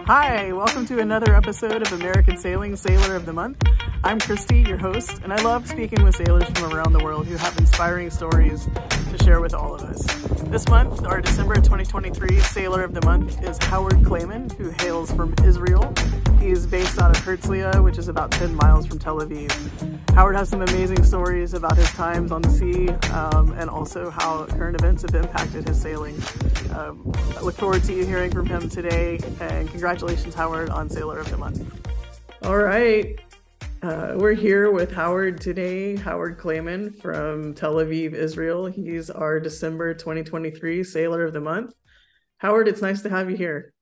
Hi, welcome to another episode of American Sailing Sailor of the Month. I'm Christy, your host, and I love speaking with sailors from around the world who have inspiring stories to share with all of us. This month, our December 2023 Sailor of the Month is Howard Clayman, who hails from Israel. He's based out of Herzliya, which is about 10 miles from Tel Aviv. Howard has some amazing stories about his times on the sea and also how current events have impacted his sailing. I look forward to you hearing from him today, and congratulations, Howard, on Sailor of the Month. All right. We're here with Howard today, Howard Clayman from Tel Aviv, Israel. He's our December 2023 Sailor of the Month. Howard, it's nice to have you here.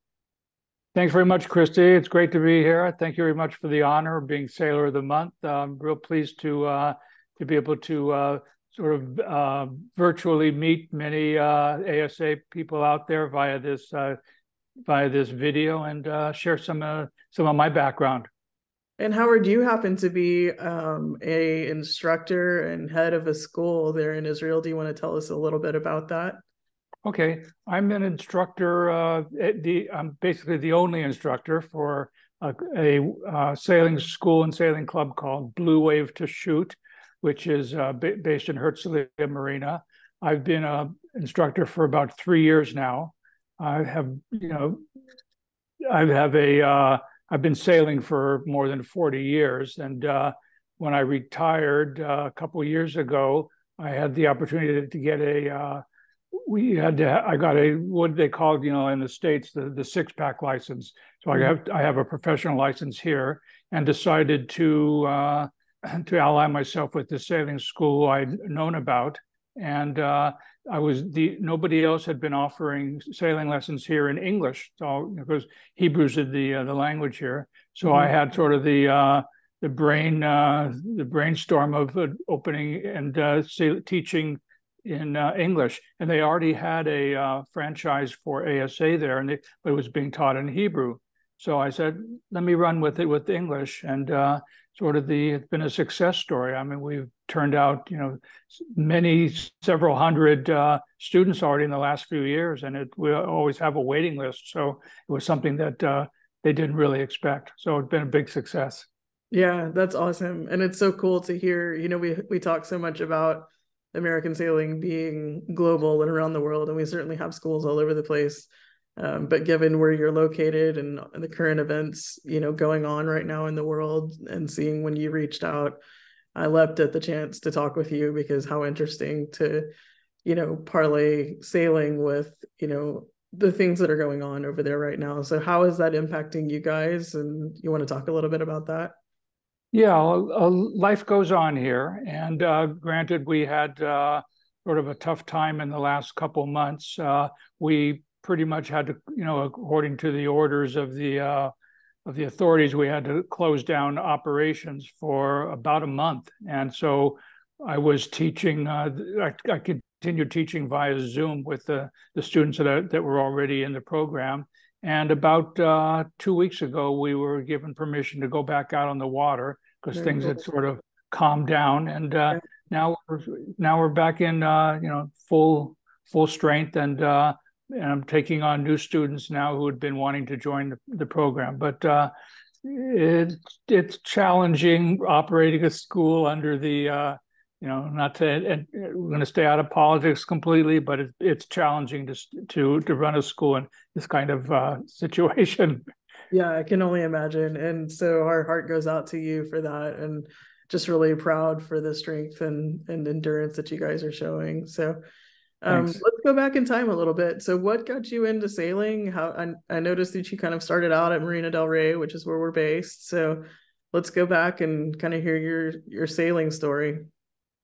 Thanks very much, Christy. It's great to be here. Thank you very much for the honor of being Sailor of the Month. I'm real pleased to be able to virtually meet many ASA people out there via this video and share some of my background. And Howard, you happen to be a instructor and head of a school there in Israel. Do you want to tell us a little bit about that? Okay, I'm an instructor. I'm basically the only instructor for a sailing school and sailing club called Blue Wave-Tashoot, which is based in Herzliya Marina. I've been an instructor for about 3 years now. I've been sailing for more than 40 years, and when I retired a couple of years ago, I had the opportunity to get I got a what they call in the States the six-pack license. So I have a professional license here, and decided to ally myself with the sailing school I'd known about, and nobody else had been offering sailing lessons here in English, so because Hebrew's the language here. So I had sort of the brainstorm of opening and teaching in English, and they already had a franchise for ASA there, but it was being taught in Hebrew. So I said, let me run with it with English, and it's been a success story. I mean, we've turned out, several hundred students already in the last few years, and we always have a waiting list. So it was something that they didn't really expect. So it's been a big success. Yeah, that's awesome. And it's so cool to hear, we talk so much about American sailing being global and around the world, and we certainly have schools all over the place. But given where you're located and the current events, going on right now in the world, and seeing when you reached out, I leapt at the chance to talk with you, because how interesting to, parlay sailing with, the things that are going on over there right now. So how is that impacting you guys? And you want to talk a little bit about that? Yeah, life goes on here, and granted, we had sort of a tough time in the last couple months. We pretty much had to, according to the orders of the authorities, we had to close down operations for about a month, and so I was teaching. I continued teaching via Zoom with the students that were already in the program. And about 2 weeks ago, we were given permission to go back out on the water, because things had sort of calmed down, and now we're back in full strength, and I'm taking on new students now who had been wanting to join the program. But it's challenging operating a school under the not to, and we're going to stay out of politics completely, but it's challenging to run a school in this kind of situation. Yeah, I can only imagine. And so our heart goes out to you for that, and just really proud for the strength and endurance that you guys are showing. So let's go back in time a little bit. So what got you into sailing? I noticed that you kind of started out at Marina del Rey, which is where we're based. So let's go back and kind of hear your sailing story.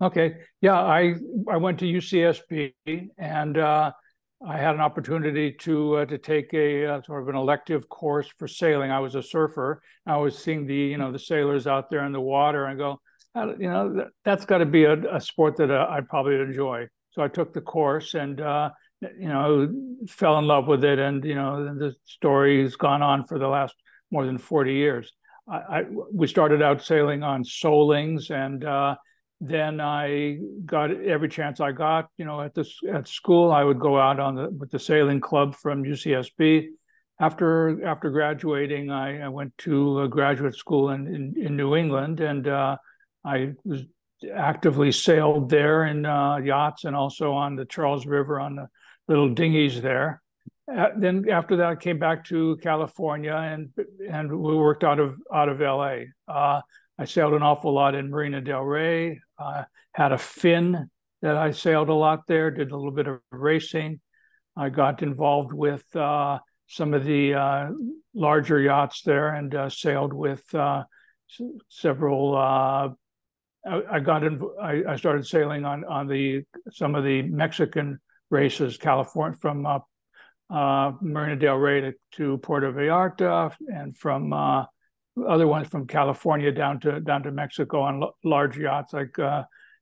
Okay. Yeah, I went to UCSB, and I had an opportunity to take a sort of an elective course for sailing. I was a surfer. I was seeing the sailors out there in the water, and go, that's got to be a sport that I'd probably enjoy. So I took the course, and fell in love with it, and the story has gone on for the last more than 40 years. We started out sailing on Solings, and then I got every chance I got, at school, I would go out with the sailing club from UCSB, after graduating, I went to a graduate school in New England, and I was actively sailed there in yachts and also on the Charles River on the little dinghies there. Then after that, I came back to California, and we worked out of LA. I sailed an awful lot in Marina del Rey. Had a fin that I sailed a lot there. Did a little bit of racing. I got involved with some of the larger yachts there, and sailed with several. I started sailing on some of the Mexican races, California, from Marina del Rey to Puerto Vallarta, and from other ones from California down to Mexico on large yachts like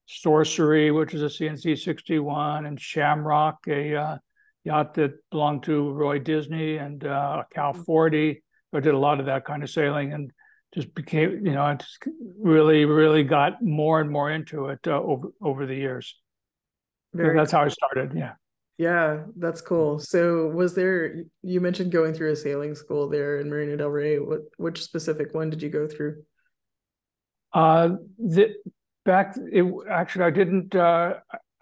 Sorcery, which is a CNC 61, and Shamrock, a yacht that belonged to Roy Disney, and Cal 40. I did a lot of that kind of sailing, and just became, I just really got more and more into it over the years. So that's how I started. Yeah. Yeah, that's cool. So you mentioned going through a sailing school there in Marina del Rey. Which specific one did you go through? Actually, I didn't. I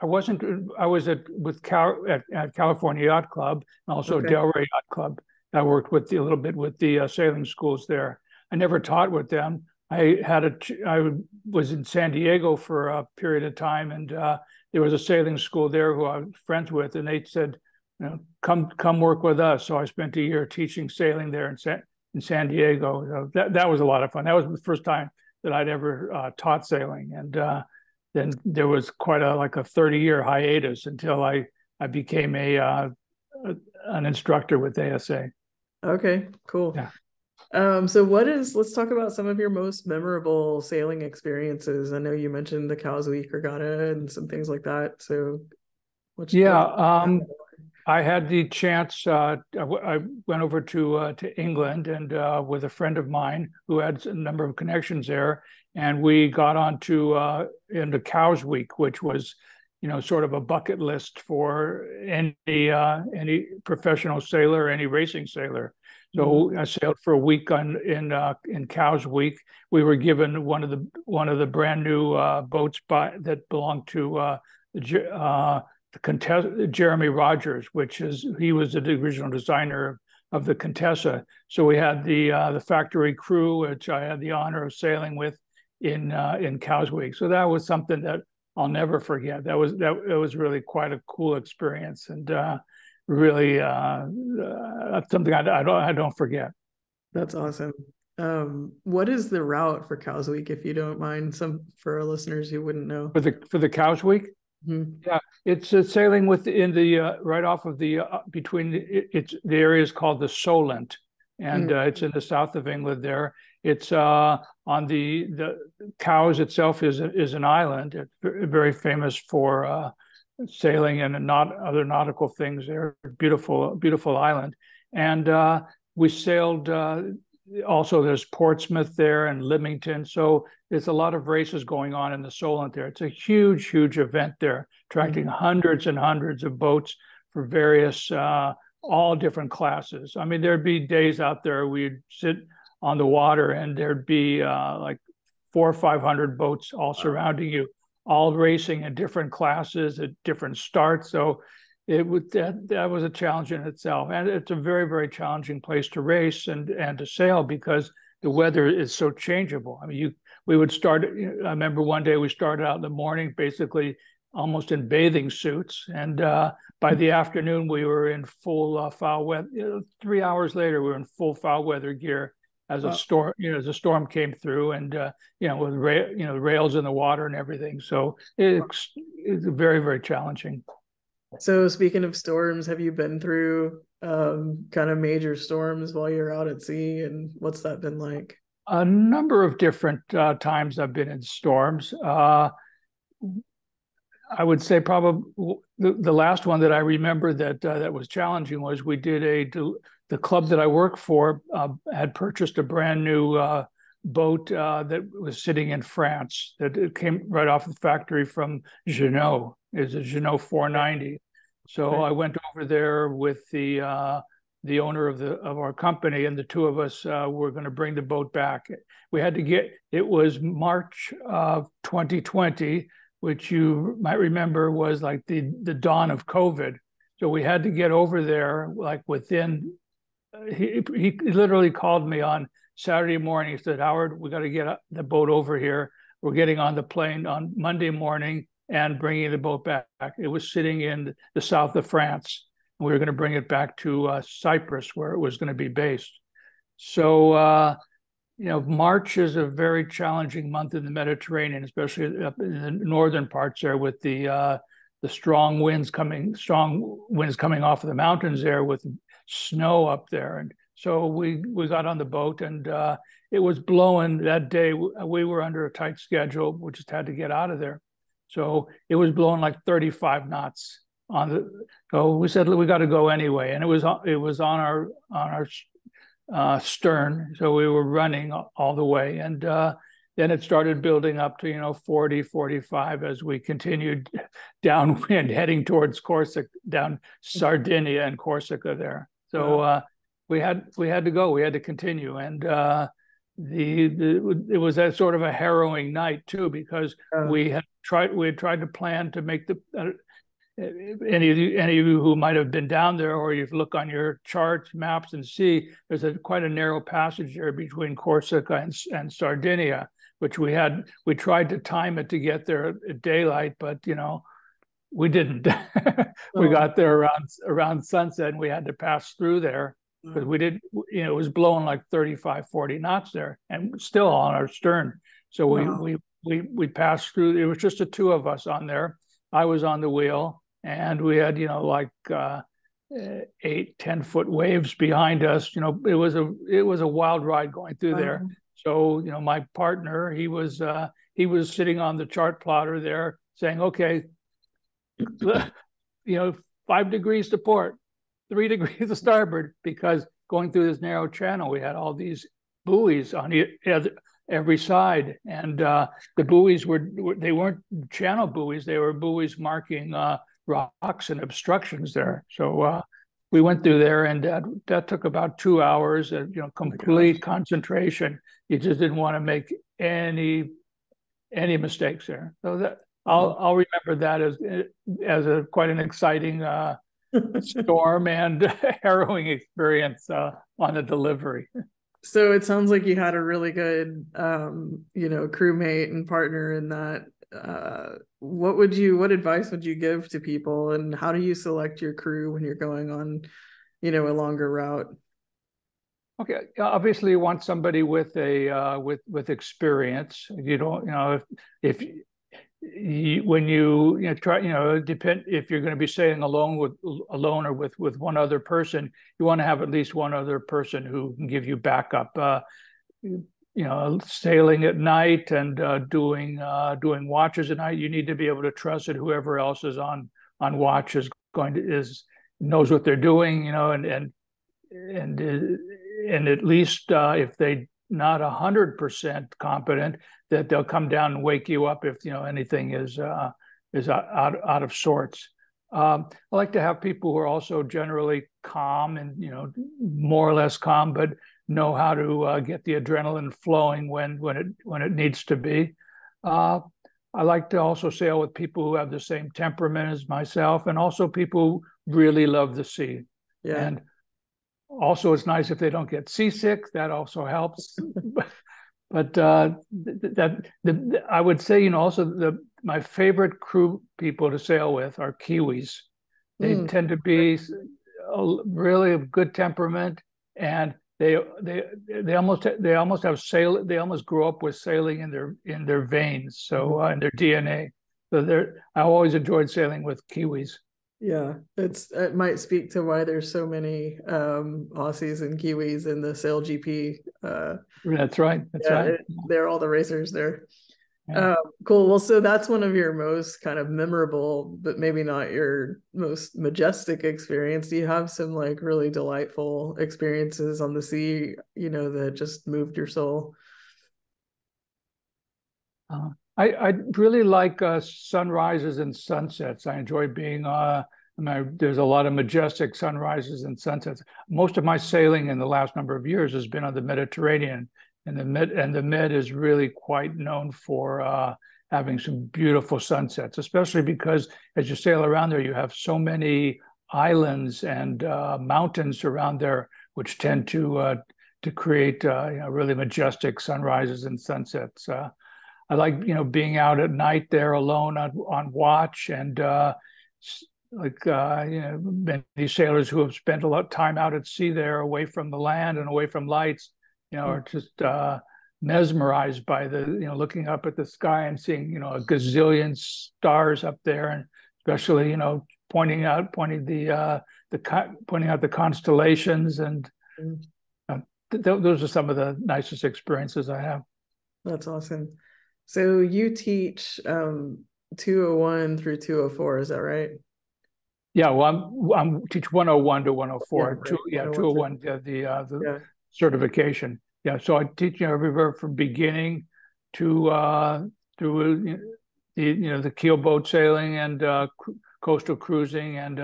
wasn't. I was at California Yacht Club, and also Del Rey Yacht Club. I worked a little bit with the sailing schools there. I never taught with them. I was in San Diego for a period of time, and there was a sailing school there who I was friends with, and they said, come work with us. So I spent a year teaching sailing there in San Diego. So that was a lot of fun. That was the first time that I'd ever taught sailing, and then there was quite a 30-year hiatus until I became an instructor with ASA. Okay, cool. Yeah. So let's talk about some of your most memorable sailing experiences. I know you mentioned the Cowes Week Regatta and some things like that. So I had the chance, I went over to England, and with a friend of mine who had a number of connections there, and we got onto into Cowes Week, which was, sort of a bucket list for any professional sailor, any racing sailor. So I sailed for a week in Cowes Week. We were given one of the brand new boats that belonged to Jeremy Rogers, he was the original designer of the Contessa. So we had the factory crew, which I had the honor of sailing with in Cowes Week. So that was something that I'll never forget. It was really quite a cool experience, and really something I don't forget. That's awesome. What is the route for Cowes Week, if you don't mind, for our listeners who wouldn't know? For the Cowes Week? Mm-hmm. Yeah, it's sailing within the right off of the between the areas called the Solent, and it's in the south of England. There, it's on the Cowes itself is an island. It's very famous for sailing and not other nautical things. They're beautiful island, and we sailed. Also, there's Portsmouth there and Lymington. So there's a lot of races going on in the Solent there. It's a huge event there, attracting hundreds and hundreds of boats for various, all different classes. I mean, there'd be days out there we'd sit on the water and there'd be like 400 or 500 boats all surrounding you, all racing in different classes at different starts. So that was a challenge in itself, and it's a very challenging place to race and to sail because the weather is so changeable. I mean, we would start. I remember one day we started out in the morning, basically almost in bathing suits, and by the afternoon we were in full foul weather. 3 hours later, we were in full foul weather gear as a storm. As a storm came through, and with rails in the water and everything. So it's very challenging. So speaking of storms, have you been through kind of major storms while you're out at sea, and what's that been like? A number of different times I've been in storms. I would say probably the last one that I remember that was challenging was we did the club that I work for had purchased a brand new boat that was sitting in France. That it came right off the factory from Jeanneau. It's a Jeanneau 490. So I went over there with the the owner of our company, and the two of us were going to bring the boat back. We had to get. It was March of 2020, which you might remember was like the dawn of COVID. So we had to get over there like within. He literally called me on Saturday morning. He said, "Howard, we got to get the boat over here. We're getting on the plane on Monday morning and bringing the boat back." It was sitting in the south of France. We were going to bring it back to Cyprus, where it was going to be based. So, March is a very challenging month in the Mediterranean, especially up in the northern parts there, with the strong winds coming off of the mountains there, with snow up there. And so we got on the boat, and it was blowing that day. We were under a tight schedule. We just had to get out of there. So it was blowing like 35 knots so we said we got to go anyway, and it was on our stern, so we were running all the way, and then it started building up to 40, 45 as we continued downwind, heading towards Corsica, down Sardinia and Corsica there. So we had to go, we had to continue, and it was a sort of a harrowing night too, because we had tried to plan to make any of you who might have been down there, or you look on your charts, maps, and see there's quite a narrow passage there between Corsica and Sardinia, which we tried to time it to get there at daylight, but we didn't. We got there around sunset, and we had to pass through there because we didn't. It was blowing like 35, 40 knots there, and still on our stern. So we passed through. It was just the two of us on there. I was on the wheel, and we had 8-10 foot waves behind us. It was a wild ride going through there. So my partner, he was sitting on the chart plotter there, saying, "Okay, 5 degrees to port, 3 degrees to starboard," because going through this narrow channel, we had all these buoys on every side, and the buoys they weren't channel buoys; they were buoys marking rocks and obstructions there. So we went through there, and that took about 2 hours of complete concentration. You just didn't want to make any mistakes there. So that I'll remember that as quite an exciting storm and harrowing experience on the delivery. So it sounds like you had a really good, crewmate and partner in that. What advice would you give to people, and how do you select your crew when you're going on, a longer route? Okay, obviously you want somebody with experience. You don't, when you try, depend if you're going to be sailing alone or with one other person, you want to have at least one other person who can give you backup. Sailing at night and doing watches at night, you need to be able to trust that whoever else is on watch knows what they're doing, and at least if they not 100% competent, that they'll come down and wake you up if anything is out of sorts. I like to have people who are also generally calm and more or less calm, but know how to get the adrenaline flowing when it needs to be. I like to also sail with people who have the same temperament as myself, and also people who really love the sea. Yeah. And also, it's nice if they don't get seasick. That also helps. But I would say, also my favorite crew people to sail with are Kiwis. They tend to be really of good temperament, and they almost grow up with sailing in their veins, so in their DNA. So I always enjoyed sailing with Kiwis. Yeah, it might speak to why there's so many Aussies and Kiwis in the Sail GP. That's right. They're all the racers there. Yeah. Cool. Well, so that's one of your most kind of memorable, but maybe not your most majestic experience. Do you have some really delightful experiences on the sea, that just moved your soul? I really like sunrises and sunsets. I enjoy being I mean, there's a lot of majestic sunrises and sunsets. Most of my sailing in the last number of years has been on the Mediterranean, and the Med is really quite known for having some beautiful sunsets, especially because as you sail around there, you have so many islands and mountains around there, which tend to create really majestic sunrises and sunsets. I like being out at night there alone on watch, and many sailors who have spent a lot of time out at sea there, away from the land and away from lights, are just mesmerized by the looking up at the sky and seeing a gazillion stars up there, and especially pointing out the constellations, and those are some of the nicest experiences I have. That's awesome. So you teach 201 through 204, is that right? Yeah, well, I'm teach 101 to 104. Yeah, right. 201, the certification. Yeah, so I teach everywhere from beginning to through the keelboat sailing and coastal cruising and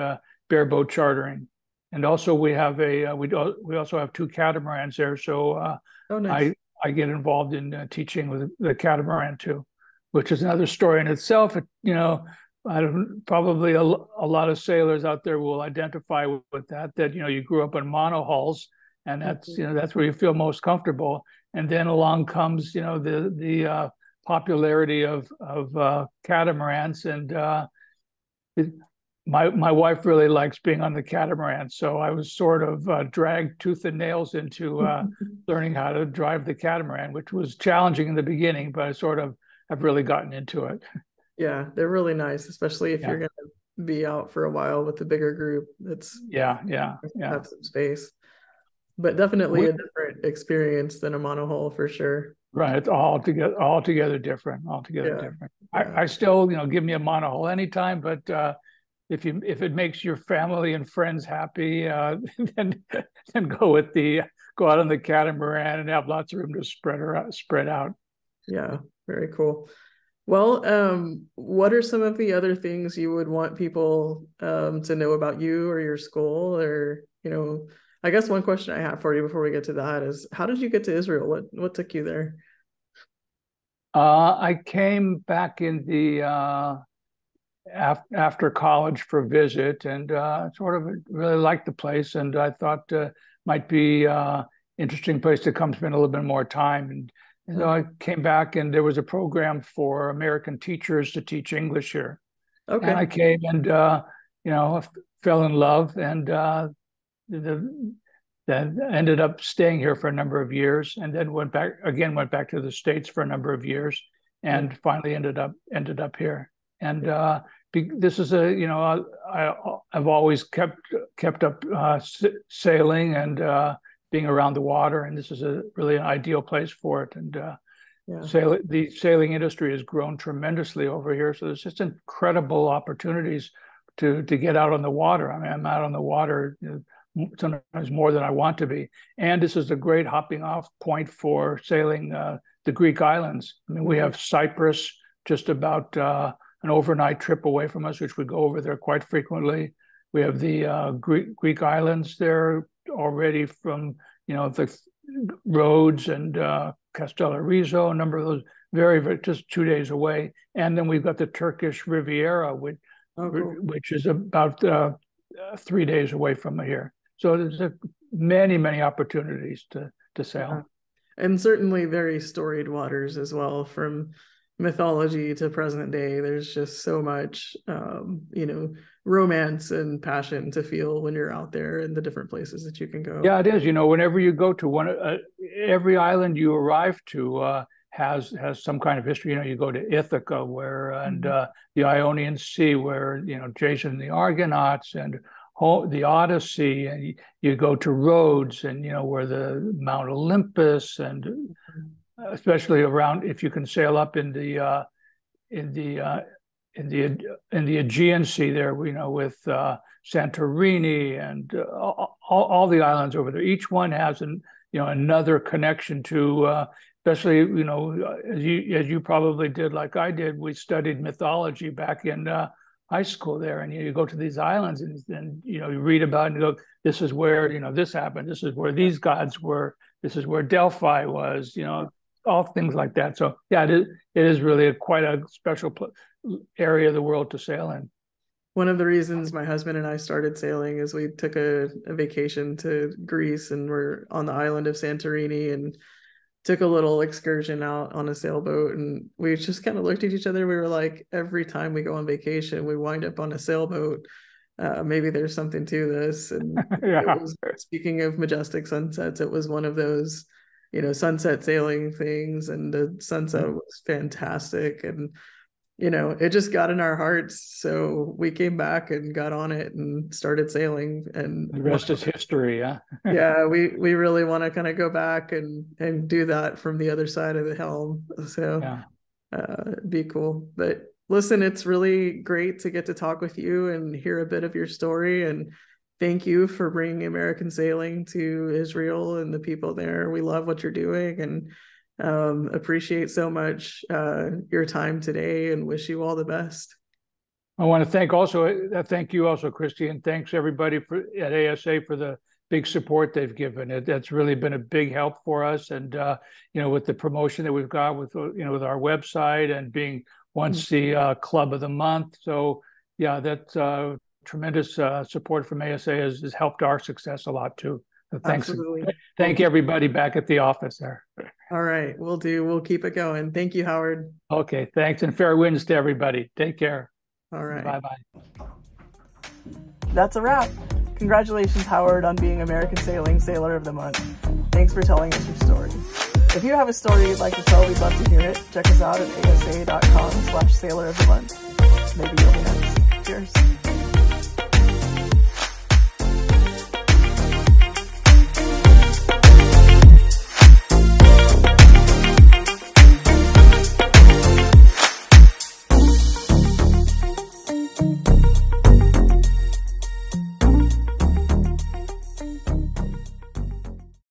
bareboat chartering, and also we also have two catamarans there. So nice. I get involved in teaching with the catamaran too, which is another story in itself. Probably a lot of sailors out there will identify with that. You grew up in monohulls, and that's where you feel most comfortable. And then along comes the popularity of catamarans, and my wife really likes being on the catamaran. So I was sort of dragged tooth and nails into learning how to drive the catamaran, which was challenging in the beginning, but I sort of have really gotten into it. Yeah, they're really nice, especially if you're going to be out for a while with the bigger group. It's have some space, but definitely a different experience than a monohull for sure. Right, it's altogether different. Different. I still, give me a monohull anytime, but if it makes your family and friends happy, then go out on the catamaran and have lots of room to spread out. Yeah, very cool. Well, what are some of the other things you would want people to know about you or your school? Or, I guess one question I have for you before we get to that is, how did you get to Israel? What took you there? I came back in the after college for a visit, and sort of really liked the place, and I thought might be interesting place to come spend a little bit more time. And so I came back, and there was a program for American teachers to teach English here. Okay. And I came and fell in love, and then ended up staying here for a number of years, and then went back to the States for a number of years, and finally ended up here. And this is I've always kept up sailing and being around the water, and this is really an ideal place for it. And the sailing industry has grown tremendously over here, so there's just incredible opportunities to get out on the water. I mean, I'm out on the water sometimes more than I want to be, and this is a great hopping off point for sailing the Greek islands. I mean, we have Cyprus just about an overnight trip away from us, which we go over there quite frequently. We have the Greek islands there already from the Rhodes and Castellarizo, a number of those, very, very just 2 days away. And then we've got the Turkish Riviera, which is about 3 days away from here. So there's many, many opportunities to sail. And certainly very storied waters as well, from mythology to present day. There's just so much romance and passion to feel when you're out there in the different places that you can go. Yeah, it is. Whenever you go to every island you arrive to has some kind of history. You go to Ithaca, and the Ionian Sea, where Jason and the Argonauts, and the Odyssey, and you go to Rhodes, and where the Mount Olympus, and especially around, if you can sail up in the Aegean Sea there, with Santorini and all the islands over there. Each one has another connection to, especially as you probably did, like I did. We studied mythology back in high school there, and you go to these islands, and you read about it and go, this is where this happened, this is where these gods were, this is where Delphi was, all things like that. So yeah, it is really quite a special area of the world to sail in. One of the reasons my husband and I started sailing is we took a vacation to Greece, and we're on the island of Santorini, and took a little excursion out on a sailboat, and we just kind of looked at each other. We were like, every time we go on vacation, we wind up on a sailboat. Maybe there's something to this. And Yeah. Speaking of majestic sunsets, it was one of those, sunset sailing things, and the sunset was fantastic. And it just got in our hearts. So we came back and got on it and started sailing. And the rest is history. Yeah. Yeah, we really want to kind of go back and do that from the other side of the helm. So yeah. It'd be cool. But listen, it's really great to get to talk with you and hear a bit of your story. And thank you for bringing American sailing to Israel and the people there. We love what you're doing, and appreciate so much your time today, and wish you all the best. I want to thank you also, Christy, and thanks everybody at ASA for the big support they've given. That's really been a big help for us, and with the promotion that we've got with with our website and being once the Club of the Month. So yeah, that's tremendous support from ASA has helped our success a lot too. So thanks. Absolutely. Thank everybody back at the office there. All right, we'll do. We'll keep it going. Thank you, Howard. Okay, thanks, and fair winds to everybody. Take care. All right. Bye-bye. That's a wrap. Congratulations, Howard, on being American Sailing Sailor of the Month. Thanks for telling us your story. If you have a story you'd like to tell, we'd love to hear it. Check us out at asa.com/sailor of the month. Maybe you'll be next. Cheers.